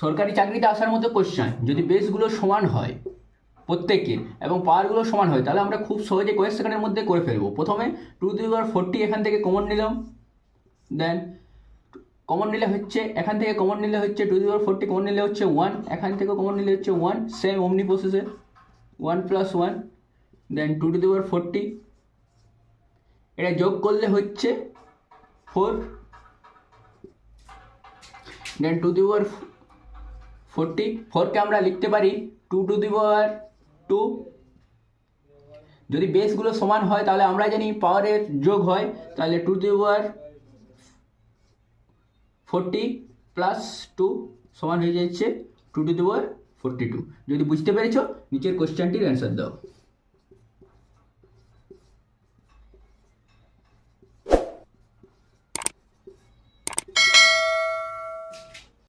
সরকারি চাকরিতে আসার মতো কোশ্চেন, যদি বেসগুলো সমান হয় প্রত্যেকের এবং পাওয়ারগুলো সমান হয়, তাহলে আমরা খুব সহজে কয়েক সেকেন্ডের মধ্যে করে ফেলবো। প্রথমে 2^40 এখান থেকে কমন নিলাম, দেন কমন নিলে হচ্ছে এখান থেকে কমন নিলে হচ্ছে 2^40 কমন নিলে হচ্ছে 1, এখান থেকে কমন নিলে হচ্ছে 1, সেম অমনি প্রসেসে 1 + 1, দেন 2^40, এটা যোগ করলে হচ্ছে 4, দেন 2^40, 4কে আমরা লিখতে পারি 2^2। যদি বেসগুলো সমান হয় তাহলে আমরা জানি পাওয়ারের যোগ হয়, তাহলে 2^40 + 2 সমান হয়ে যাচ্ছে 2^42। যদি বুঝতে পেরেছো, নিচের কোশ্চেনটির অ্যান্সার দাও।